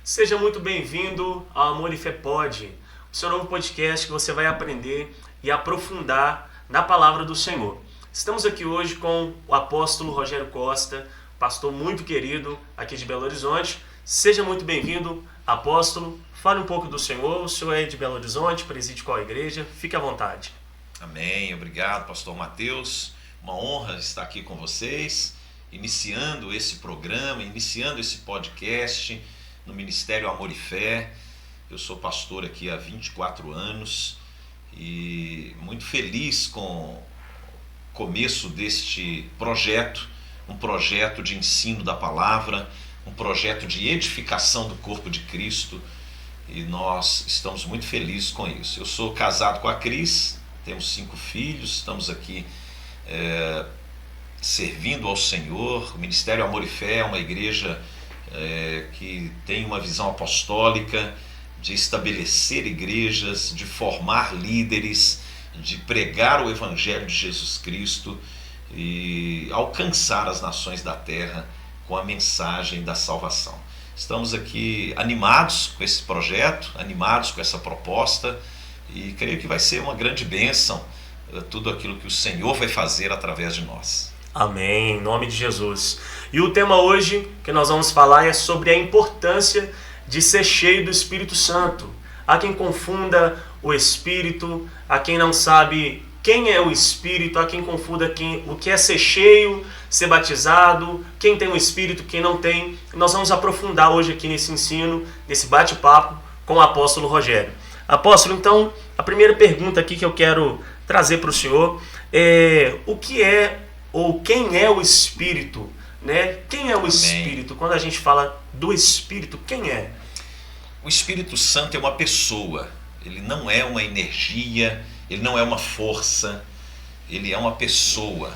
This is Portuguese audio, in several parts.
Seja muito bem-vindo ao Amor e Fé Pod, o seu novo podcast que você vai aprender e aprofundar na palavra do Senhor. Estamos aqui hoje com o apóstolo Rogério Costa, pastor muito querido aqui de Belo Horizonte. Seja muito bem-vindo, apóstolo. Fale um pouco do Senhor. O senhor é de Belo Horizonte, preside qual igreja? Fique à vontade. Amém. Obrigado, pastor Mateus. Uma honra estar aqui com vocês, iniciando esse programa, iniciando esse podcast no Ministério Amor e Fé. Eu sou pastor aqui há 24 anos e muito feliz com o começo deste projeto, um projeto de ensino da palavra, um projeto de edificação do corpo de Cristo, e nós estamos muito felizes com isso. Eu sou casado com a Cris, temos 5 filhos, estamos aqui servindo ao Senhor. O Ministério Amor e Fé é uma igreja que tem uma visão apostólica de estabelecer igrejas, de formar líderes, de pregar o Evangelho de Jesus Cristo e alcançar as nações da terra com a mensagem da salvação. Estamos aqui animados com esse projeto, animados com essa proposta, e creio que vai ser uma grande bênção tudo aquilo que o Senhor vai fazer através de nós. Amém, em nome de Jesus. E o tema hoje que nós vamos falar é sobre a importância de ser cheio do Espírito Santo. Há quem confunda o Espírito, há quem não sabe quem é o Espírito, há quem confunda o que é ser cheio, ser batizado, quem tem o Espírito, quem não tem. Nós vamos aprofundar hoje aqui nesse ensino, nesse bate-papo com o apóstolo Rogério. Apóstolo, então, a primeira pergunta aqui que eu quero trazer para o senhor é o que é ou quem é o Espírito, né? Quem é o Espírito? Quando a gente fala do Espírito, quem é? O Espírito Santo é uma pessoa, ele não é uma energia, ele não é uma força, ele é uma pessoa,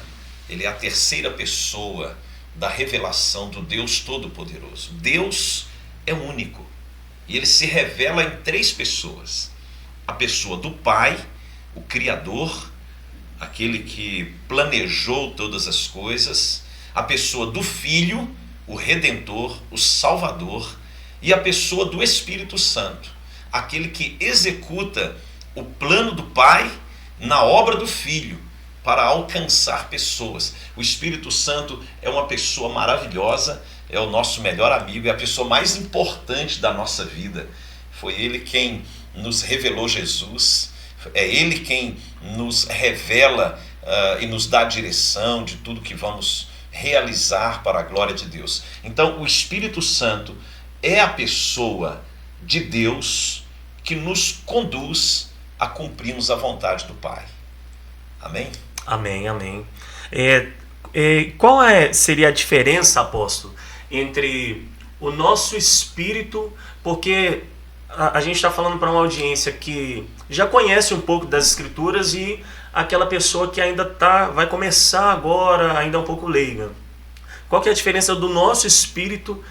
ele é a terceira pessoa da revelação do Deus Todo-Poderoso. Deus é único e ele se revela em 3 pessoas: a pessoa do Pai, o Criador, aquele que planejou todas as coisas, a pessoa do Filho, o Redentor, o Salvador, e a pessoa do Espírito Santo, aquele que executa o plano do Pai na obra do Filho para alcançar pessoas. O Espírito Santo é uma pessoa maravilhosa, é o nosso melhor amigo, é a pessoa mais importante da nossa vida. Foi ele quem nos revelou Jesus, é ele quem nos revela e nos dá a direção de tudo que vamos realizar para a glória de Deus. Então, o Espírito Santo é a pessoa de Deus que nos conduz a cumprirmos a vontade do Pai. Amém? Amém, amém. Qual seria a diferença, apóstolo, entre o nosso espírito, porque a gente está falando para uma audiência que já conhece um pouco das Escrituras, e aquela pessoa que ainda vai começar agora, ainda um pouco leiga. Qual que é a diferença do nosso espírito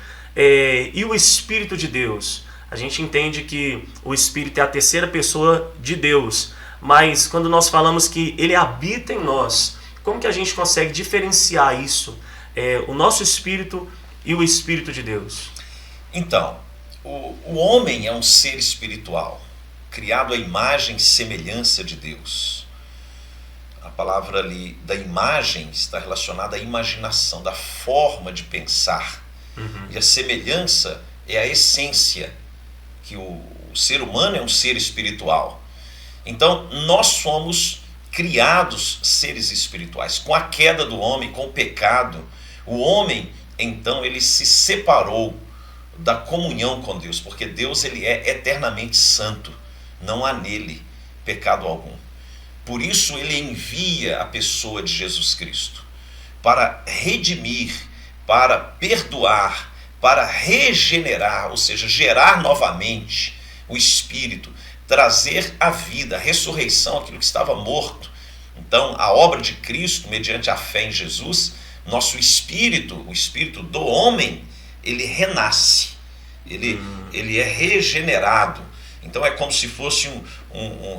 e o Espírito de Deus? A gente entende que o Espírito é a terceira pessoa de Deus, mas quando nós falamos que ele habita em nós, como que a gente consegue diferenciar isso, o nosso espírito e o Espírito de Deus? Então, o homem é um ser espiritual, criado à imagem e semelhança de Deus. A palavra ali da imagem está relacionada à imaginação, da forma de pensar. E a semelhança é a essência, que o ser humano é um ser espiritual. Então, nós somos criados seres espirituais. Com a queda do homem, com o pecado, o homem, então, ele se separou da comunhão com Deus, porque Deus, ele é eternamente santo, não há nele pecado algum. Por isso ele envia a pessoa de Jesus Cristo para redimir, para perdoar, para regenerar, ou seja, gerar novamente o Espírito, trazer a vida, a ressurreição, aquilo que estava morto. Então, a obra de Cristo, mediante a fé em Jesus, nosso espírito, o espírito do homem, ele renasce, ele é regenerado. Então é como se fosse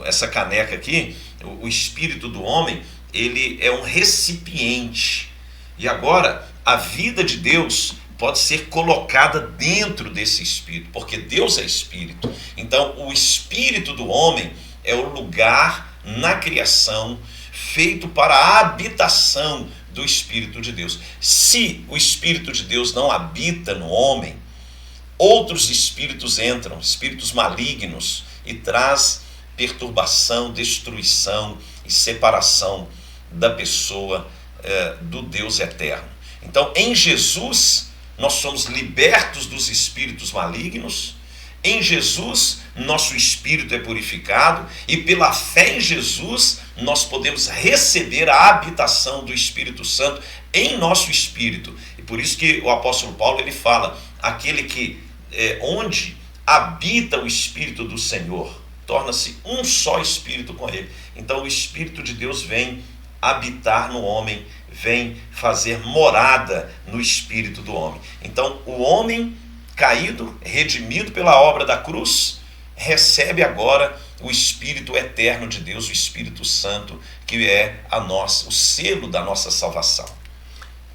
essa caneca aqui, o espírito do homem, ele é um recipiente. E agora a vida de Deus pode ser colocada dentro desse espírito, porque Deus é espírito. Então, o espírito do homem é o lugar na criação feito para a habitação do Espírito de Deus. Se o Espírito de Deus não habita no homem, outros espíritos entram, espíritos malignos, e traz perturbação, destruição e separação da pessoa do Deus eterno. Então, em Jesus, nós somos libertos dos espíritos malignos. Em Jesus, nosso espírito é purificado, e pela fé em Jesus, nós podemos receber a habitação do Espírito Santo em nosso espírito. E por isso que o apóstolo Paulo ele fala, aquele que onde habita o Espírito do Senhor, torna-se um só espírito com ele. Então o Espírito de Deus vem habitar no homem, vem fazer morada no espírito do homem. Então o homem caído, redimido pela obra da cruz, recebe agora o Espírito eterno de Deus, o Espírito Santo, que é o selo da nossa salvação.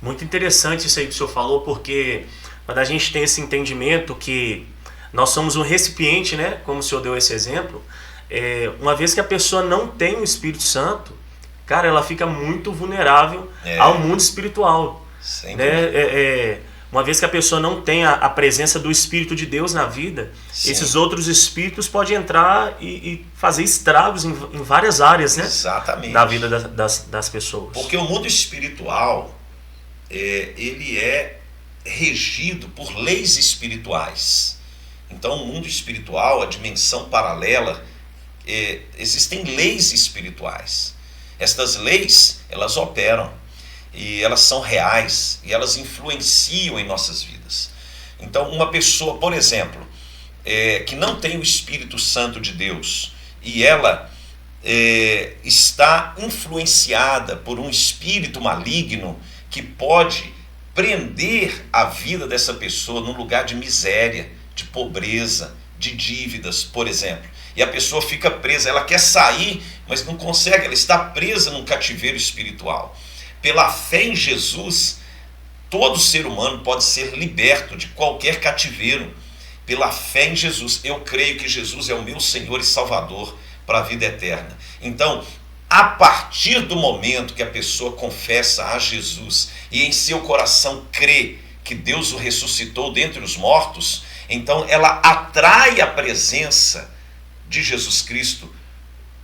Muito interessante isso aí que o senhor falou, porque quando a gente tem esse entendimento que nós somos um recipiente, né, como o senhor deu esse exemplo, uma vez que a pessoa não tem o Espírito Santo, cara, ela fica muito vulnerável ao mundo espiritual. Sem né? Uma vez que a pessoa não tem a presença do Espírito de Deus na vida, Sim. esses outros espíritos podem entrar e fazer estragos em várias áreas, né? Exatamente. Da vida das pessoas. Porque o mundo espiritual, ele é regido por leis espirituais. Então o mundo espiritual, a dimensão paralela, existem leis espirituais. Estas leis, elas operam. E elas são reais, e elas influenciam em nossas vidas. Então uma pessoa, por exemplo, que não tem o Espírito Santo de Deus, e ela está influenciada por um espírito maligno que pode prender a vida dessa pessoa num lugar de miséria, de pobreza, de dívidas, por exemplo. E a pessoa fica presa, ela quer sair, mas não consegue, ela está presa num cativeiro espiritual. Pela fé em Jesus, todo ser humano pode ser liberto de qualquer cativeiro. Pela fé em Jesus, eu creio que Jesus é o meu Senhor e Salvador para a vida eterna. Então, a partir do momento que a pessoa confessa a Jesus e em seu coração crê que Deus o ressuscitou dentre os mortos, então ela atrai a presença de Jesus Cristo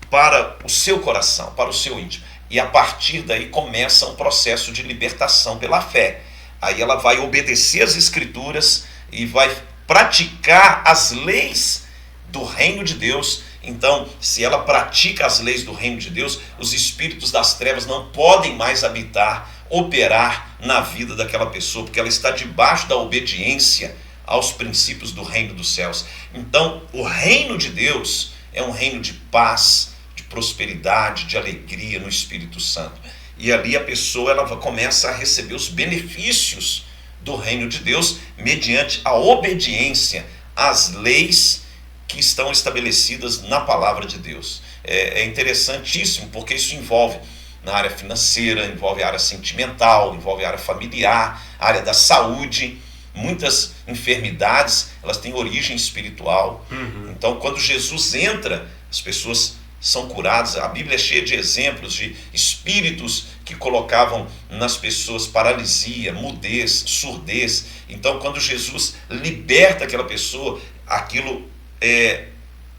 para o seu coração, para o seu íntimo. E a partir daí começa um processo de libertação pela fé. Aí ela vai obedecer às Escrituras e vai praticar as leis do reino de Deus. Então, se ela pratica as leis do reino de Deus, os espíritos das trevas não podem mais habitar, operar na vida daquela pessoa, porque ela está debaixo da obediência aos princípios do reino dos céus. Então, o reino de Deus é um reino de paz, prosperidade, de alegria no Espírito Santo. E ali a pessoa começa a receber os benefícios do reino de Deus mediante a obediência às leis que estão estabelecidas na palavra de Deus. É interessantíssimo, porque isso envolve na área financeira, envolve a área sentimental, envolve a área familiar, a área da saúde. Muitas enfermidades, elas têm origem espiritual. Então, quando Jesus entra, as pessoas são curadas. A Bíblia é cheia de exemplos de espíritos que colocavam nas pessoas paralisia, mudez, surdez. Então, quando Jesus liberta aquela pessoa, aquilo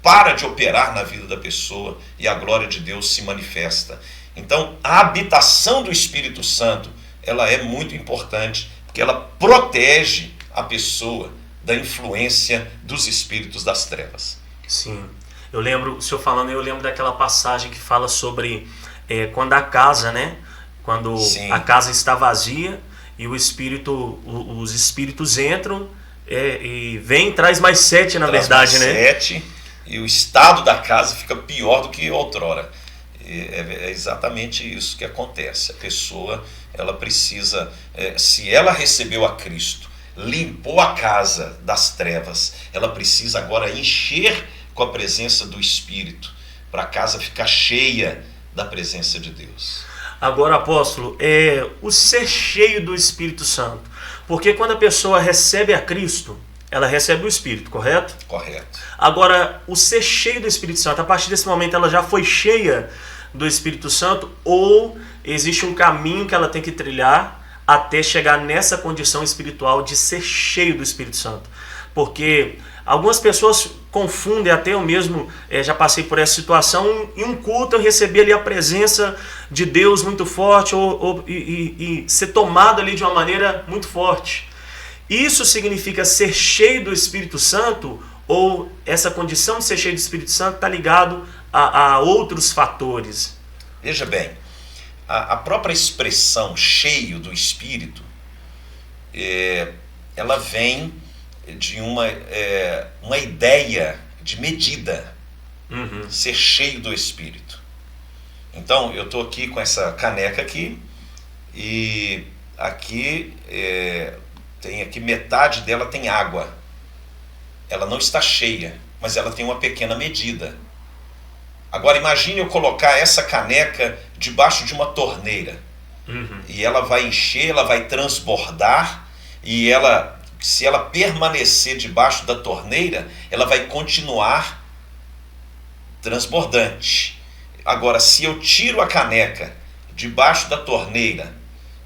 para de operar na vida da pessoa e a glória de Deus se manifesta. Então, a habitação do Espírito Santo, ela é muito importante, porque ela protege a pessoa da influência dos espíritos das trevas. Sim. Eu lembro, o senhor falando, eu lembro daquela passagem que fala sobre quando a casa, né? Quando Sim. a casa está vazia e os espíritos entram e vem, traz mais 7, na verdade, mais né? 7, e o estado da casa fica pior do que outrora. É exatamente isso que acontece. A pessoa, ela precisa, se ela recebeu a Cristo, limpou a casa das trevas, ela precisa agora encher com a presença do Espírito, para a casa ficar cheia da presença de Deus. Agora, apóstolo, o ser cheio do Espírito Santo, Porque quando a pessoa recebe a Cristo, ela recebe o Espírito, correto? Correto. Agora, o ser cheio do Espírito Santo, a partir desse momento ela já foi cheia do Espírito Santo, ou existe um caminho que ela tem que trilhar até chegar nessa condição espiritual de ser cheio do Espírito Santo? Porque algumas pessoas confundem, até eu mesmo já passei por essa situação, em um culto eu recebi ali a presença de Deus muito forte e ser tomado ali de uma maneira muito forte. Isso significa ser cheio do Espírito Santo, ou essa condição de ser cheio do Espírito Santo está ligado a outros fatores? Veja bem, a própria expressão cheio do Espírito, ela vem de uma ideia de medida, ser cheio do Espírito. Então, eu estou aqui com essa caneca aqui, e aqui tem aqui metade dela tem água. Ela não está cheia, mas ela tem uma pequena medida. Agora imagine eu colocar essa caneca debaixo de uma torneira. E ela vai encher, ela vai transbordar, e se ela permanecer debaixo da torneira, ela vai continuar transbordante. Agora, se eu tiro a caneca debaixo da torneira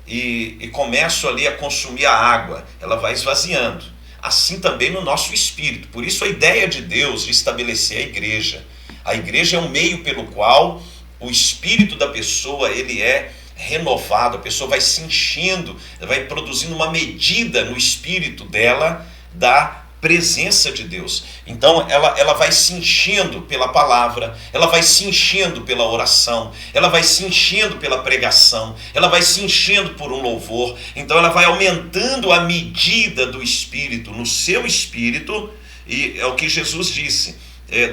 e começo ali a consumir a água, ela vai esvaziando. Assim também no nosso espírito. Por isso a ideia de Deus de estabelecer a igreja. A igreja é um meio pelo qual o espírito da pessoa ele é renovado, a pessoa vai se enchendo, vai produzindo uma medida no espírito dela da presença de Deus. Então ela vai se enchendo pela palavra, ela vai se enchendo pela oração, ela vai se enchendo pela pregação, ela vai se enchendo por um louvor. Então ela vai aumentando a medida do espírito no seu espírito, e é o que Jesus disse,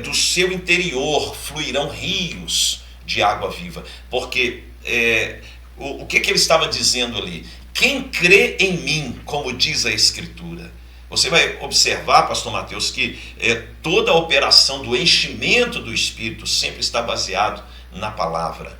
do seu interior fluirão rios de água viva. Porque o que ele estava dizendo ali? Quem crê em mim, como diz a Escritura. Você vai observar, pastor Mateus, que toda a operação do enchimento do Espírito sempre está baseado na palavra.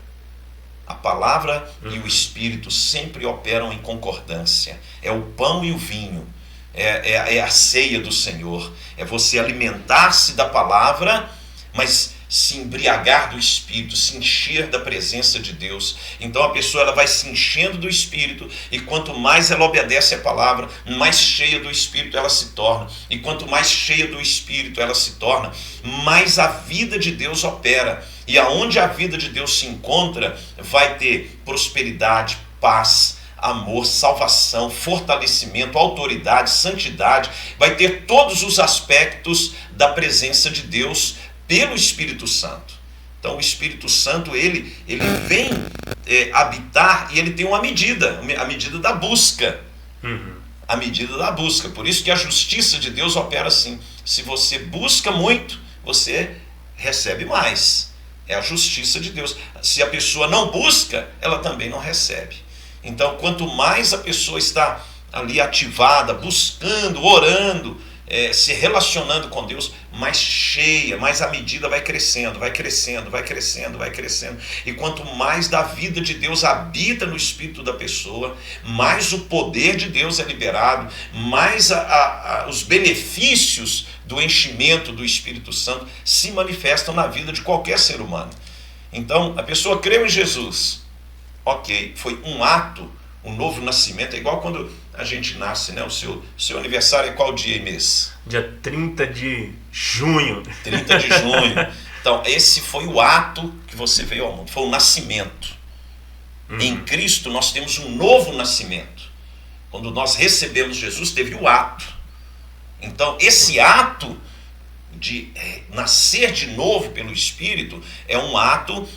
A palavra e o Espírito sempre operam em concordância. É o pão e o vinho. É a ceia do Senhor. É você alimentar-se da palavra, mas se embriagar do Espírito, se encher da presença de Deus. Então a pessoa ela vai se enchendo do Espírito, e quanto mais ela obedece à palavra, mais cheia do Espírito ela se torna. E quanto mais cheia do Espírito ela se torna, mais a vida de Deus opera. E aonde a vida de Deus se encontra, vai ter prosperidade, paz, amor, salvação, fortalecimento, autoridade, santidade. Vai ter todos os aspectos da presença de Deus pelo Espírito Santo. Então o Espírito Santo ele vem habitar, e ele tem uma medida, a medida da busca. A medida da busca. Por isso que a justiça de Deus opera assim. Se você busca muito, você recebe mais. É a justiça de Deus. Se a pessoa não busca, ela também não recebe. Então quanto mais a pessoa está ali ativada, buscando, orando, se relacionando com Deus, mais cheia, mais a medida vai crescendo, vai crescendo, vai crescendo, vai crescendo. E quanto mais da vida de Deus habita no espírito da pessoa, mais o poder de Deus é liberado, mais os benefícios do enchimento do Espírito Santo se manifestam na vida de qualquer ser humano. Então a pessoa creu em Jesus, ok, foi um ato, um novo nascimento. É igual quando a gente nasce, né? O seu aniversário é qual dia e mês? Dia 30 de junho. 30 de junho. Então, esse foi o ato que você veio ao mundo. Foi o nascimento. Em Cristo, nós temos um novo nascimento. Quando nós recebemos Jesus, teve o ato. Então, esse ato de nascer de novo pelo Espírito é um ato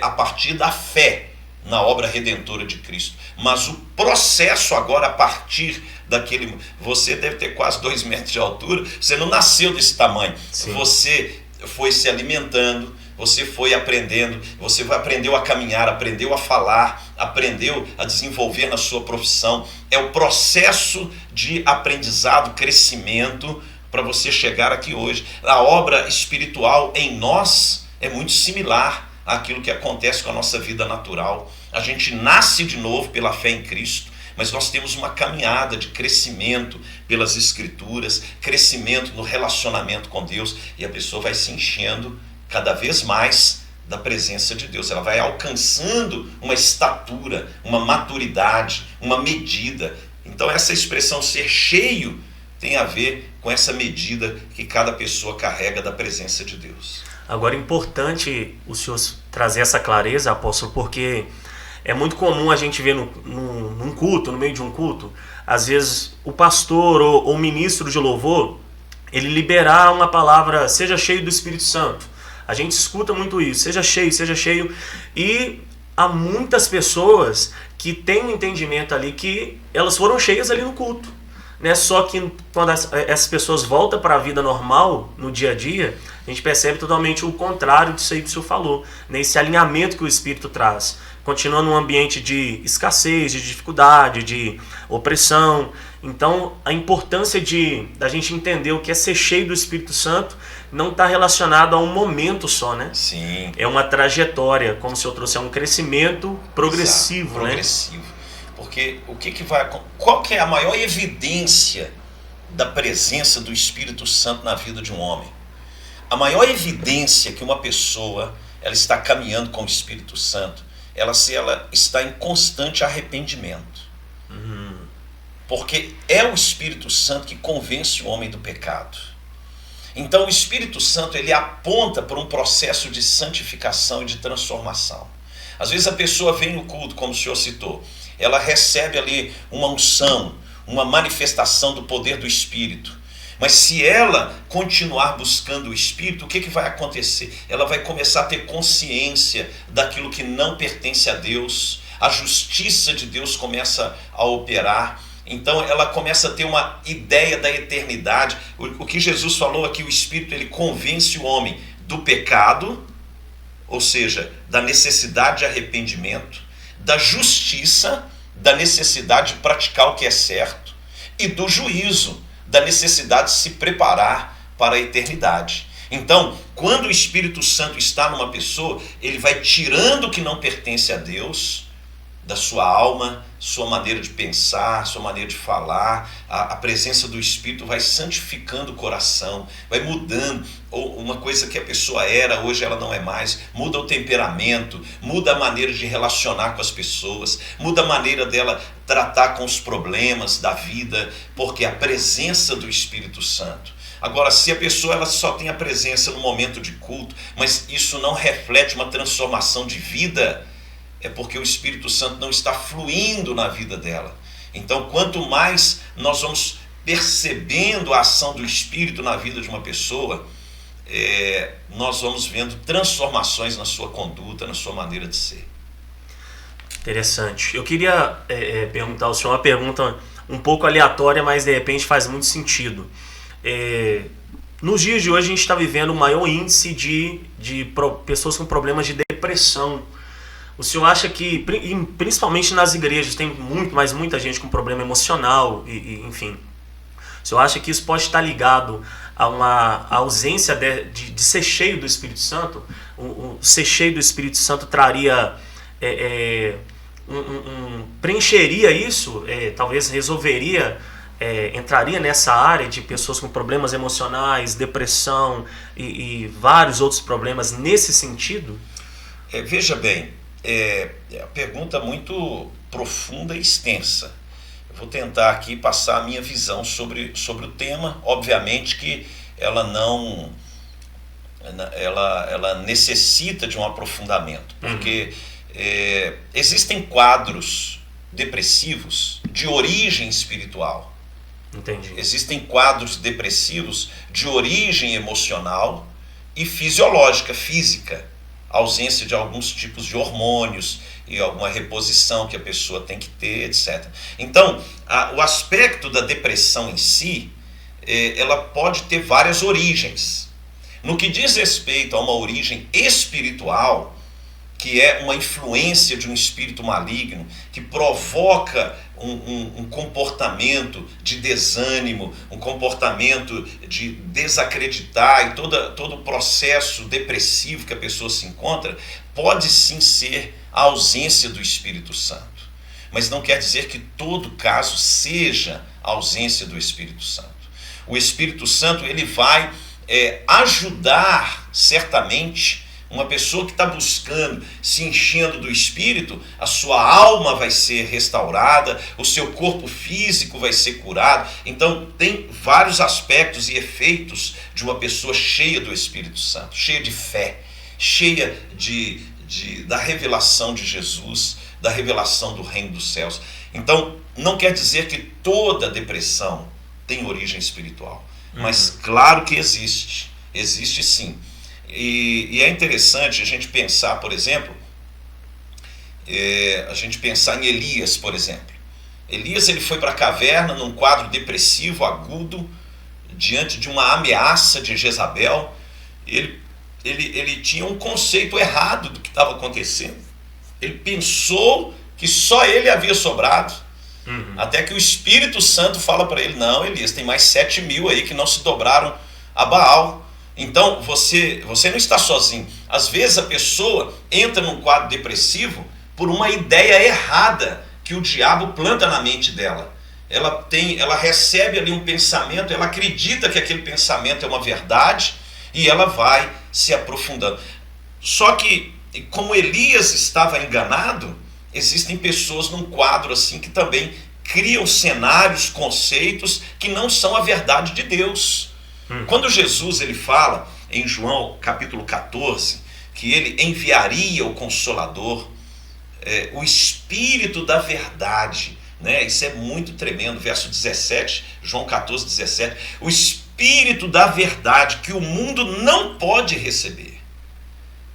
a partir da fé na obra redentora de Cristo. Mas o processo agora, a partir daquele... Você deve ter quase 2 metros de altura, você não nasceu desse tamanho. Sim. Você foi se alimentando, você foi aprendendo, você aprendeu a caminhar, aprendeu a falar, aprendeu a desenvolver na sua profissão. É o processo de aprendizado, crescimento, para você chegar aqui hoje. A obra espiritual em nós é muito similar àquilo que acontece com a nossa vida natural. A gente nasce de novo pela fé em Cristo, mas nós temos uma caminhada de crescimento pelas Escrituras, crescimento no relacionamento com Deus, e a pessoa vai se enchendo cada vez mais da presença de Deus. Ela vai alcançando uma estatura, uma maturidade, uma medida. Então essa expressão ser cheio tem a ver com essa medida que cada pessoa carrega da presença de Deus. Agora é importante o senhor trazer essa clareza, apóstolo, porque é muito comum a gente ver num culto, no meio de um culto, às vezes o pastor ou o ministro de louvor, ele liberar uma palavra, seja cheio do Espírito Santo. A gente escuta muito isso, seja cheio, e há muitas pessoas que têm um entendimento ali que elas foram cheias ali no culto, né? Só que quando essas pessoas voltam para a vida normal, no dia a dia, a gente percebe totalmente o contrário disso aí que o senhor falou, né? Esse alinhamento que o Espírito traz. Continua num ambiente de escassez, de dificuldade, de opressão. Então, a importância da gente entender o que é ser cheio do Espírito Santo não está relacionado a um momento só, né? Sim. É uma trajetória, como o senhor trouxe, é um crescimento progressivo, exato, progressivo. Porque qual que é a maior evidência da presença do Espírito Santo na vida de um homem? A maior evidência que uma pessoa ela está caminhando com o Espírito Santo, se ela está em constante arrependimento. Porque é o Espírito Santo que convence o homem do pecado. Então o Espírito Santo ele aponta para um processo de santificação e de transformação. Às vezes a pessoa vem no culto, como o senhor citou, ela recebe ali uma unção, uma manifestação do poder do Espírito. Mas se ela continuar buscando o Espírito, o que vai acontecer? Ela vai começar a ter consciência daquilo que não pertence a Deus, a justiça de Deus começa a operar, então ela começa a ter uma ideia da eternidade. O que Jesus falou aqui, o Espírito ele convence o homem do pecado, ou seja, da necessidade de arrependimento, da justiça, da necessidade de praticar o que é certo, e do juízo, da necessidade de se preparar para a eternidade. Então, quando o Espírito Santo está numa pessoa, ele vai tirando o que não pertence a Deus, da sua alma, sua maneira de pensar, sua maneira de falar. A presença do Espírito vai santificando o coração, vai mudando. Ou uma coisa que a pessoa era, hoje ela não é mais. Muda o temperamento, muda a maneira de relacionar com as pessoas, muda a maneira dela tratar com os problemas da vida, porque a presença do Espírito Santo. Agora, se a pessoa ela só tem a presença no momento de culto, mas isso não reflete uma transformação de vida, é porque o Espírito Santo não está fluindo na vida dela. Então, quanto mais nós vamos percebendo a ação do Espírito na vida de uma pessoa, nós vamos vendo transformações na sua conduta, na sua maneira de ser. Interessante. Eu queria perguntar ao senhor uma pergunta um pouco aleatória, mas de repente faz muito sentido. Nos dias de hoje a gente está vivendo o maior índice de pessoas com problemas de depressão. O senhor acha que, principalmente nas igrejas, tem muita gente com problema emocional, enfim. O senhor acha que isso pode estar ligado a uma ausência de ser cheio do Espírito Santo? O ser cheio do Espírito Santo traria, preencheria isso? Talvez resolveria, entraria nessa área de pessoas com problemas emocionais, depressão e vários outros problemas nesse sentido? Veja bem, é uma pergunta muito profunda e extensa. Eu vou tentar aqui passar a minha visão sobre o tema. Obviamente que ela necessita de um aprofundamento, porque existem quadros depressivos de origem espiritual. Entendi. Existem quadros depressivos de origem emocional e fisiológica, física. Ausência de alguns tipos de hormônios e alguma reposição que a pessoa tem que ter, etc. Então, o aspecto da depressão em si, ela pode ter várias origens. No que diz respeito a uma origem espiritual, que é uma influência de um espírito maligno, que provoca um comportamento de desânimo, um comportamento de desacreditar e todo o processo depressivo que a pessoa se encontra, pode sim ser a ausência do Espírito Santo. mas não quer dizer que todo caso seja a ausência do Espírito Santo. O Espírito Santo, ele vai ajudar certamente uma pessoa que está buscando, se enchendo do Espírito, a sua alma vai ser restaurada, o seu corpo físico vai ser curado. Então tem vários aspectos e efeitos de uma pessoa cheia do Espírito Santo, cheia de fé, cheia da revelação de Jesus, da revelação do reino dos céus. Então não quer dizer que toda depressão tem origem espiritual, mas claro que existe sim. E é interessante a gente pensar, por exemplo, em Elias, por exemplo. Elias, ele foi para a caverna num quadro depressivo, agudo, diante de uma ameaça de Jezabel. Ele tinha um conceito errado do que estava acontecendo. Ele pensou que só ele havia sobrado, até que o Espírito Santo fala para ele: não, Elias, tem mais 7.000 aí que não se dobraram a Baal. Então você não está sozinho. Às vezes a pessoa entra num quadro depressivo por uma ideia errada que o diabo planta na mente dela. Ela recebe ali um pensamento, ela acredita que aquele pensamento é uma verdade e ela vai se aprofundando. Só que, como Elias estava enganado, existem pessoas num quadro assim que também criam cenários, conceitos que não são a verdade de Deus. Quando Jesus ele fala em João capítulo 14 que ele enviaria o Consolador, o Espírito da verdade, né? Isso é muito tremendo, verso 17, João 14, 17, o Espírito da verdade que o mundo não pode receber.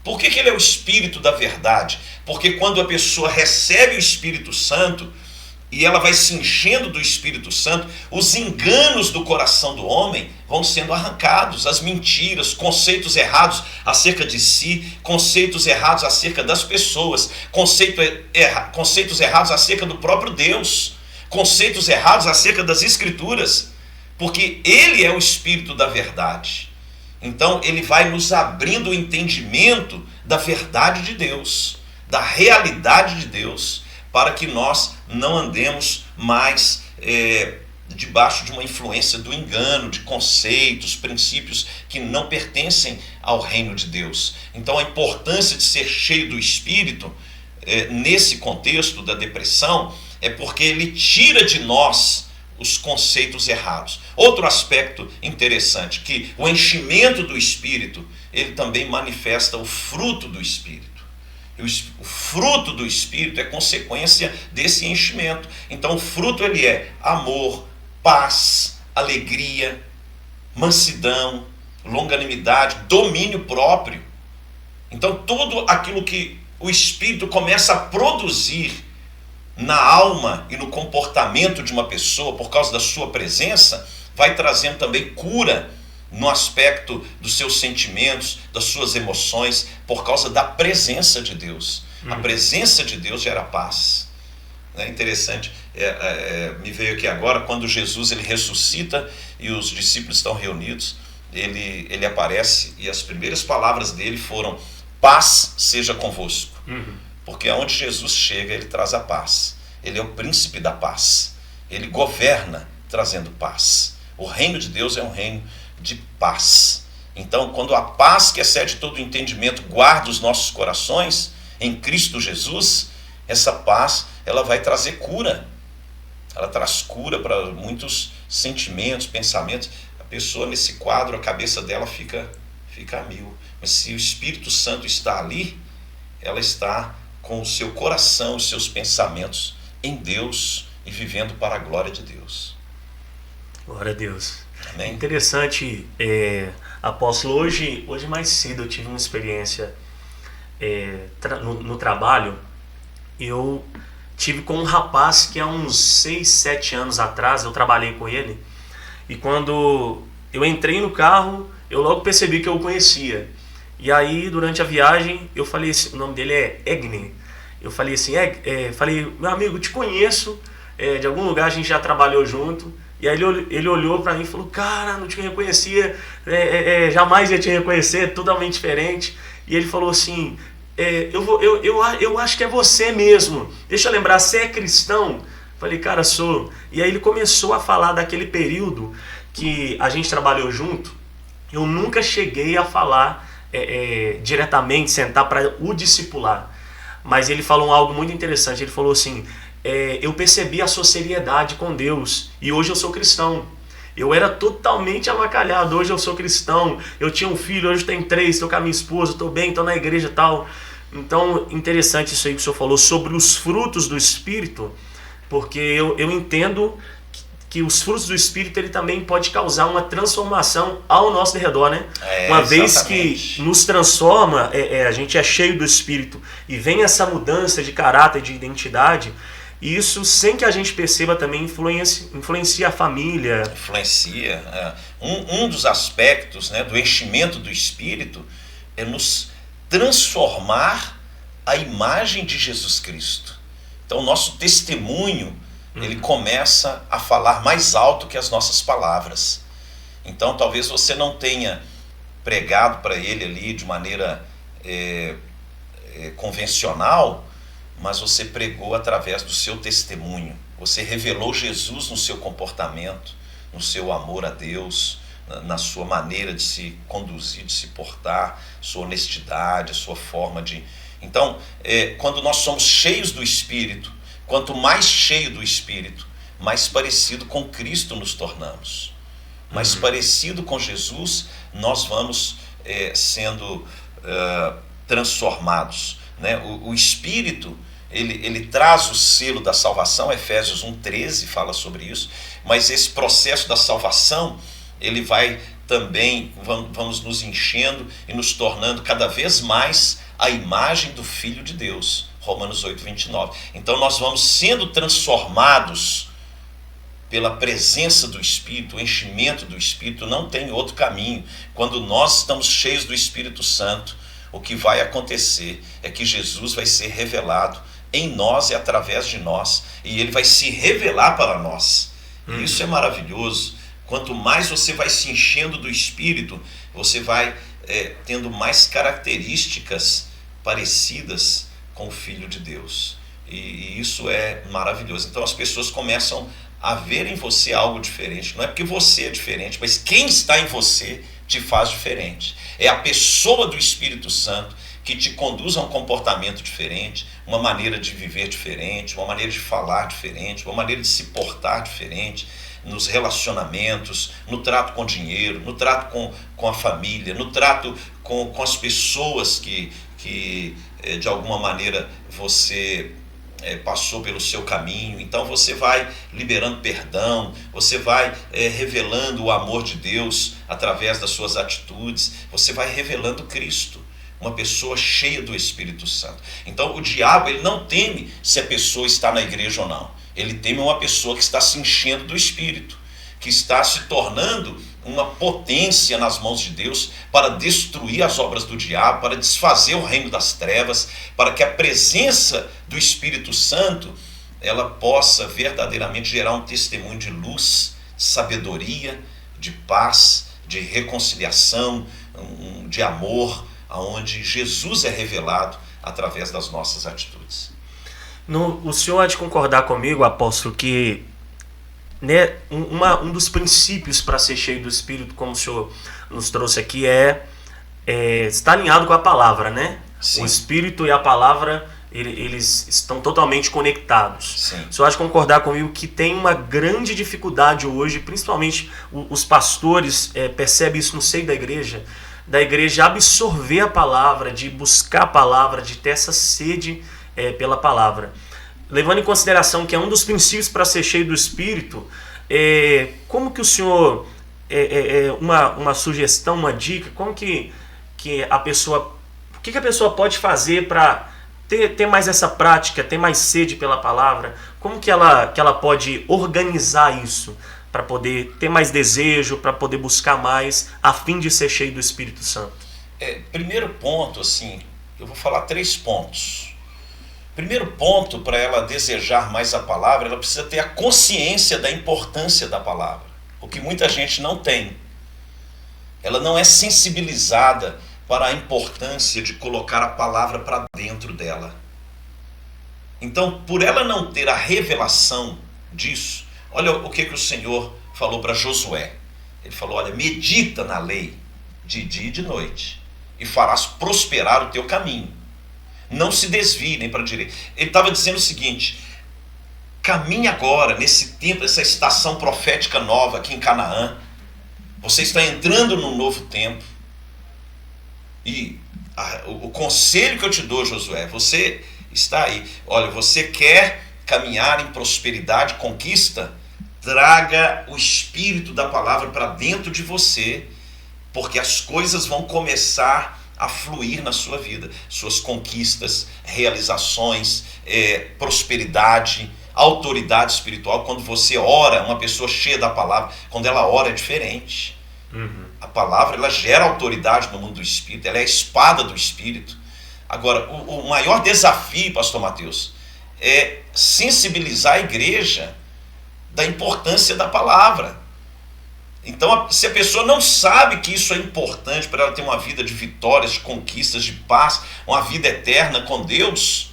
Por que ele é o Espírito da verdade? Porque quando a pessoa recebe o Espírito Santo e ela vai se enchendo do Espírito Santo, os enganos do coração do homem vão sendo arrancados, as mentiras, conceitos errados acerca de si, conceitos errados acerca das pessoas, conceitos errados acerca do próprio Deus, conceitos errados acerca das Escrituras, porque Ele é o Espírito da verdade. Então ele vai nos abrindo o entendimento da verdade de Deus, da realidade de Deus, para que nós não andemos mais debaixo de uma influência do engano, de conceitos, princípios que não pertencem ao reino de Deus. Então a importância de ser cheio do Espírito, nesse contexto da depressão, é porque ele tira de nós os conceitos errados. Outro aspecto interessante, que o enchimento do Espírito, ele também manifesta o fruto do Espírito. O fruto do Espírito é consequência desse enchimento. Então o fruto ele é amor, paz, alegria, mansidão, longanimidade, domínio próprio. Então tudo aquilo que o Espírito começa a produzir na alma e no comportamento de uma pessoa por causa da sua presença, vai trazendo também cura no aspecto dos seus sentimentos, das suas emoções, por causa da presença de Deus. A presença de Deus gera paz. É interessante, me veio aqui agora, quando Jesus ele ressuscita e os discípulos estão reunidos, ele aparece e as primeiras palavras dele foram: paz seja convosco. Porque aonde Jesus chega, ele traz a paz. Ele é o príncipe da paz. Ele governa trazendo paz. O reino de Deus é um reino de paz. Então, quando a paz que excede todo o entendimento guarda os nossos corações em Cristo Jesus, essa paz ela vai trazer cura. Ela traz cura para muitos sentimentos, pensamentos. A pessoa nesse quadro, a cabeça dela fica a mil. Mas se o Espírito Santo está ali, ela está com o seu coração, os seus pensamentos em Deus e vivendo para a glória de Deus. Glória a Deus. Amém? É interessante, apóstolo, hoje mais cedo eu tive uma experiência no trabalho. Eu tive com um rapaz que há uns 6, 7 anos atrás eu trabalhei com ele, e quando eu entrei no carro, eu logo percebi que eu o conhecia. E aí, durante a viagem, eu falei assim, o nome dele é Egni. Eu falei assim, falei, meu amigo, te conheço, de algum lugar a gente já trabalhou junto. E aí ele olhou para mim e falou, cara, não te reconhecia, jamais ia te reconhecer, totalmente diferente. E ele falou assim, eu acho que é você mesmo. Deixa eu lembrar, você é cristão? Falei, cara, sou. E aí ele começou a falar daquele período que a gente trabalhou junto. Eu nunca cheguei a falar diretamente, sentar para o discipular. Mas ele falou algo muito interessante. Ele falou assim, eu percebi a sua seriedade com Deus e hoje eu sou cristão. Eu era totalmente avacalhado, hoje eu sou cristão, eu tinha um filho, hoje eu tenho 3, estou com a minha esposa, estou bem, estou na igreja e tal. Então, interessante isso aí que o senhor falou sobre os frutos do Espírito, porque eu entendo que os frutos do Espírito ele também pode causar uma transformação ao nosso redor, né? Uma vez que nos transforma, a gente é cheio do Espírito e vem essa mudança de caráter, de identidade. E isso, sem que a gente perceba, também influencia a família. Influencia. Um dos aspectos, né, do enchimento do Espírito é nos transformar à imagem de Jesus Cristo. Então, o nosso testemunho, ele começa a falar mais alto que as nossas palavras. Então, talvez você não tenha pregado para ele ali de maneira convencional, mas você pregou através do seu testemunho. Você revelou Jesus no seu comportamento, no seu amor a Deus, na sua maneira de se conduzir, de se portar, sua honestidade, sua forma de... Então, quando nós somos cheios do Espírito, quanto mais cheio do Espírito, mais parecido com Cristo nos tornamos. Mais parecido com Jesus, nós vamos sendo transformados. Né? O Espírito, ele traz o selo da salvação, Efésios 1,13 fala sobre isso, mas esse processo da salvação, ele vai também, vamos nos enchendo e nos tornando cada vez mais a imagem do Filho de Deus, Romanos 8,29. Então nós vamos sendo transformados pela presença do Espírito, o enchimento do Espírito, não tem outro caminho. Quando nós estamos cheios do Espírito Santo, o que vai acontecer é que Jesus vai ser revelado em nós e através de nós, e ele vai se revelar para nós. E isso é maravilhoso. Quanto mais você vai se enchendo do Espírito, você vai tendo mais características parecidas com o Filho de Deus. E isso é maravilhoso. Então as pessoas começam a ver em você algo diferente. Não é porque você é diferente, mas quem está em você te faz diferente. É a pessoa do Espírito Santo que te conduz a um comportamento diferente, uma maneira de viver diferente, uma maneira de falar diferente, uma maneira de se portar diferente, nos relacionamentos, no trato com o dinheiro, no trato com a família, no trato com as pessoas que de alguma maneira você passou pelo seu caminho. Então você vai liberando perdão, você vai revelando o amor de Deus através das suas atitudes, você vai revelando Cristo, uma pessoa cheia do Espírito Santo. Então o diabo, ele não teme se a pessoa está na igreja ou não, ele teme uma pessoa que está se enchendo do Espírito, que está se tornando uma potência nas mãos de Deus para destruir as obras do diabo, para desfazer o reino das trevas, para que a presença do Espírito Santo ela possa verdadeiramente gerar um testemunho de luz, de sabedoria, de paz, de reconciliação, de amor, onde Jesus é revelado através das nossas atitudes. O senhor há de concordar comigo, apóstolo, que né, um dos princípios para ser cheio do Espírito, como o senhor nos trouxe aqui, está alinhado com a palavra, né? Sim. O Espírito e a palavra, eles estão totalmente conectados. Sim. O senhor há de concordar comigo que tem uma grande dificuldade hoje, principalmente os pastores percebem isso no seio da igreja absorver a palavra, de buscar a palavra, de ter essa sede pela palavra. Levando em consideração que é um dos princípios para ser cheio do Espírito, como que o senhor, uma sugestão, uma dica, como que a pessoa, o que a pessoa pode fazer para ter mais essa prática, ter mais sede pela palavra? Como que ela pode organizar isso para poder ter mais desejo, para poder buscar mais, a fim de ser cheio do Espírito Santo? Primeiro ponto, assim, eu vou falar 3 pontos. Primeiro ponto, para ela desejar mais a palavra, ela precisa ter a consciência da importância da palavra, o que muita gente não tem. Ela não é sensibilizada para a importância de colocar a palavra para dentro dela. Então, por ela não ter a revelação disso, olha o que o Senhor falou para Josué. Ele falou, olha, medita na lei de dia e de noite, e farás prosperar o teu caminho. Não se desvie nem para a direita. Ele estava dizendo o seguinte, caminhe agora, nesse tempo, essa estação profética nova aqui em Canaã. Você está entrando num novo tempo. E o conselho que eu te dou, Josué, você está aí. Olha, você quer caminhar em prosperidade, conquista? Traga o espírito da palavra para dentro de você, porque as coisas vão começar a fluir na sua vida. Suas conquistas, realizações, prosperidade, autoridade espiritual. Quando você ora, uma pessoa cheia da palavra, quando ela ora é diferente. A palavra, ela gera autoridade no mundo do espírito, ela é a espada do espírito. Agora, o maior desafio, pastor Mateus, é sensibilizar a igreja da importância da palavra. Então, se a pessoa não sabe que isso é importante para ela ter uma vida de vitórias, de conquistas, de paz, uma vida eterna com Deus,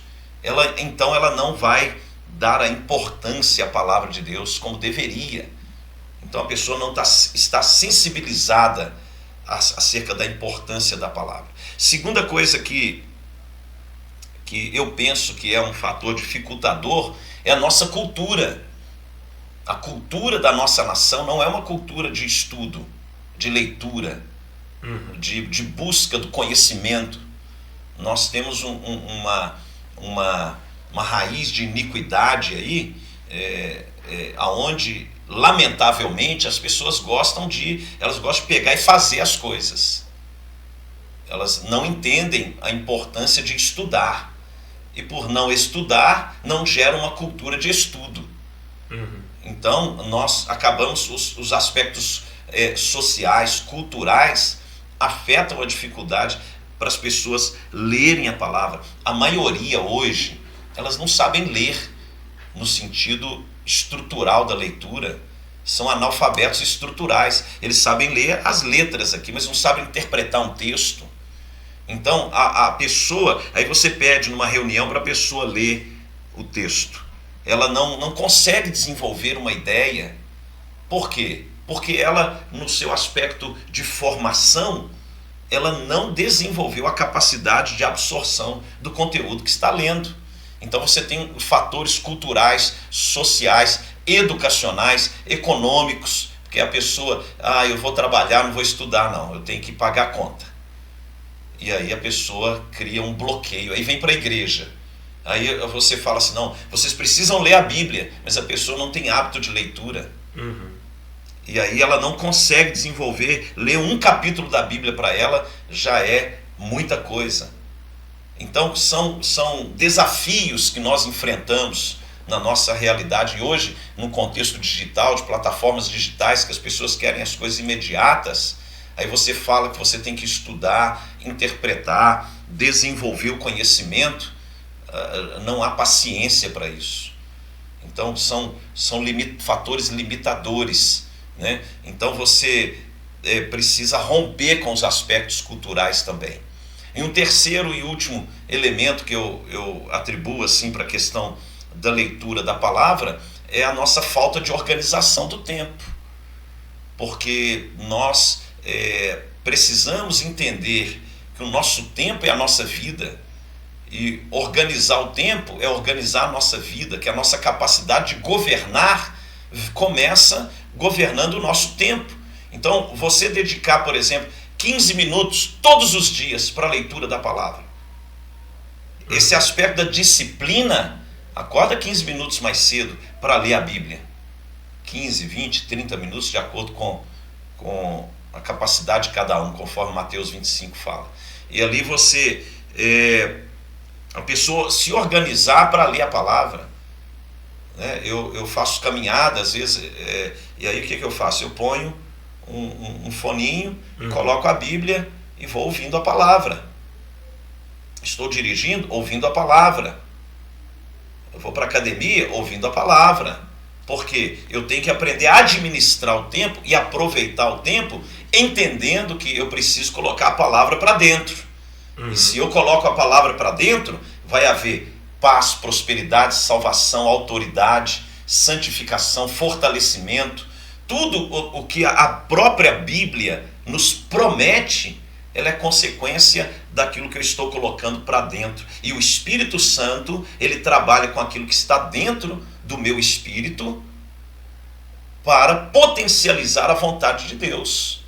então ela não vai dar a importância à palavra de Deus como deveria. Então a pessoa não está sensibilizada acerca da importância da palavra. Segunda coisa que eu penso que é um fator dificultador é a nossa cultura. A cultura da nossa nação não é uma cultura de estudo, de leitura, de busca do conhecimento. Nós temos uma raiz de iniquidade aí, aonde lamentavelmente as pessoas gostam de pegar e fazer as coisas. Elas não entendem a importância de estudar. E por não estudar, não gera uma cultura de estudo. Então, nós acabamos, os aspectos sociais, culturais, afetam a dificuldade para as pessoas lerem a palavra. A maioria hoje, elas não sabem ler no sentido estrutural da leitura, são analfabetos estruturais. Eles sabem ler as letras aqui, mas não sabem interpretar um texto. Então, a pessoa, aí você pede numa reunião para a pessoa ler o texto. Ela não consegue desenvolver uma ideia. Por quê? Porque ela, no seu aspecto de formação, ela não desenvolveu a capacidade de absorção do conteúdo que está lendo. Então você tem fatores culturais, sociais, educacionais, econômicos, porque a pessoa, eu vou trabalhar, não vou estudar não, eu tenho que pagar a conta. E aí a pessoa cria um bloqueio, aí vem para a igreja. Aí você fala assim, não, vocês precisam ler a Bíblia, mas a pessoa não tem hábito de leitura. E aí ela não consegue desenvolver, ler um capítulo da Bíblia para ela já é muita coisa. Então são desafios que nós enfrentamos na nossa realidade. E hoje, no contexto digital, de plataformas digitais, que as pessoas querem as coisas imediatas, aí você fala que você tem que estudar, interpretar, desenvolver o conhecimento, não há paciência para isso. Então são fatores limitadores, né? Então você precisa romper com os aspectos culturais também. E um terceiro e último elemento que eu atribuo assim para a questão da leitura da palavra é a nossa falta de organização do tempo. Porque nós precisamos entender que o nosso tempo é a nossa vida. E organizar o tempo é organizar a nossa vida, que a nossa capacidade de governar começa governando o nosso tempo. Então, você dedicar, por exemplo, 15 minutos todos os dias para a leitura da palavra. Esse aspecto da disciplina, acorda 15 minutos mais cedo para ler a Bíblia. 15, 20, 30 minutos de acordo com a capacidade de cada um, conforme Mateus 25 fala. E ali você, a pessoa se organizar para ler a palavra. Né? Eu faço caminhada às vezes, e aí o que eu faço? Eu ponho um foninho, coloco a Bíblia e vou ouvindo a palavra. Estou dirigindo, ouvindo a palavra. Eu vou para a academia, ouvindo a palavra. Porque eu tenho que aprender a administrar o tempo e aproveitar o tempo, entendendo que eu preciso colocar a palavra para dentro. E se eu coloco a palavra para dentro, vai haver paz, prosperidade, salvação, autoridade, santificação, fortalecimento. Tudo o que a própria Bíblia nos promete, ela é consequência daquilo que eu estou colocando para dentro. E o Espírito Santo, ele trabalha com aquilo que está dentro do meu espírito para potencializar a vontade de Deus.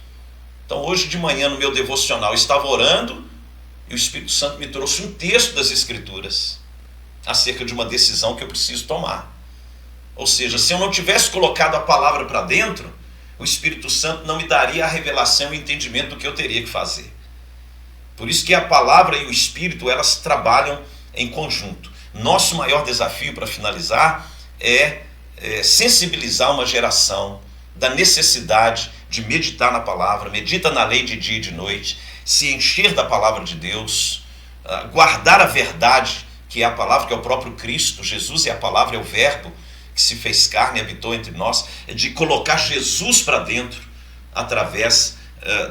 Então hoje de manhã no meu devocional eu estava orando e o Espírito Santo me trouxe um texto das Escrituras acerca de uma decisão que eu preciso tomar. Ou seja, se eu não tivesse colocado a palavra para dentro, o Espírito Santo não me daria a revelação e o entendimento do que eu teria que fazer. Por isso que a palavra e o Espírito, elas trabalham em conjunto. Nosso maior desafio, para finalizar, é sensibilizar uma geração da necessidade de meditar na palavra, medita na lei de dia e de noite, se encher da palavra de Deus, guardar a verdade, que é a palavra, que é o próprio Cristo. Jesus é a palavra, é o verbo que se fez carne e habitou entre nós, é de colocar Jesus para dentro através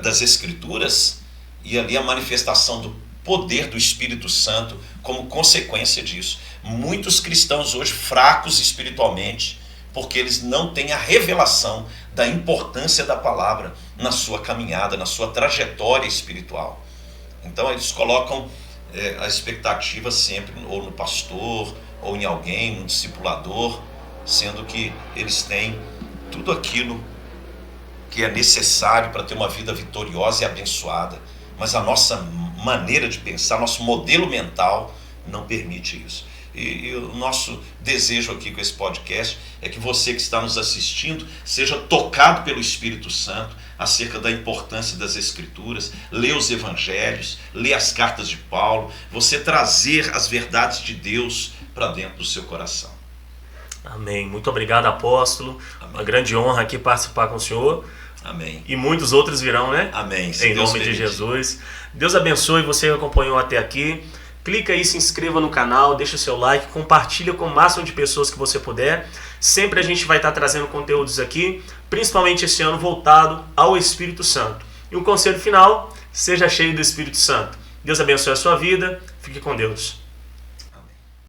das Escrituras, e ali a manifestação do poder do Espírito Santo como consequência disso. Muitos cristãos hoje fracos espiritualmente, porque eles não têm a revelação da importância da palavra na sua caminhada, na sua trajetória espiritual. Então eles colocam a expectativa sempre ou no pastor, ou em alguém, no discipulador, sendo que eles têm tudo aquilo que é necessário para ter uma vida vitoriosa e abençoada, mas a nossa maneira de pensar, nosso modelo mental não permite isso. E o nosso desejo aqui com esse podcast é que você que está nos assistindo seja tocado pelo Espírito Santo acerca da importância das Escrituras, ler os Evangelhos, ler as cartas de Paulo, você trazer as verdades de Deus para dentro do seu coração. Amém. Muito obrigado, apóstolo. Amém. Uma grande honra aqui participar com o senhor. Amém. E muitos outros virão, né? Amém. Em nome de Jesus. Deus abençoe você que acompanhou até aqui. Clica aí, se inscreva no canal, deixa o seu like, compartilha com o máximo de pessoas que você puder. Sempre a gente vai estar trazendo conteúdos aqui, principalmente esse ano voltado ao Espírito Santo. E um conselho final, seja cheio do Espírito Santo. Deus abençoe a sua vida, fique com Deus.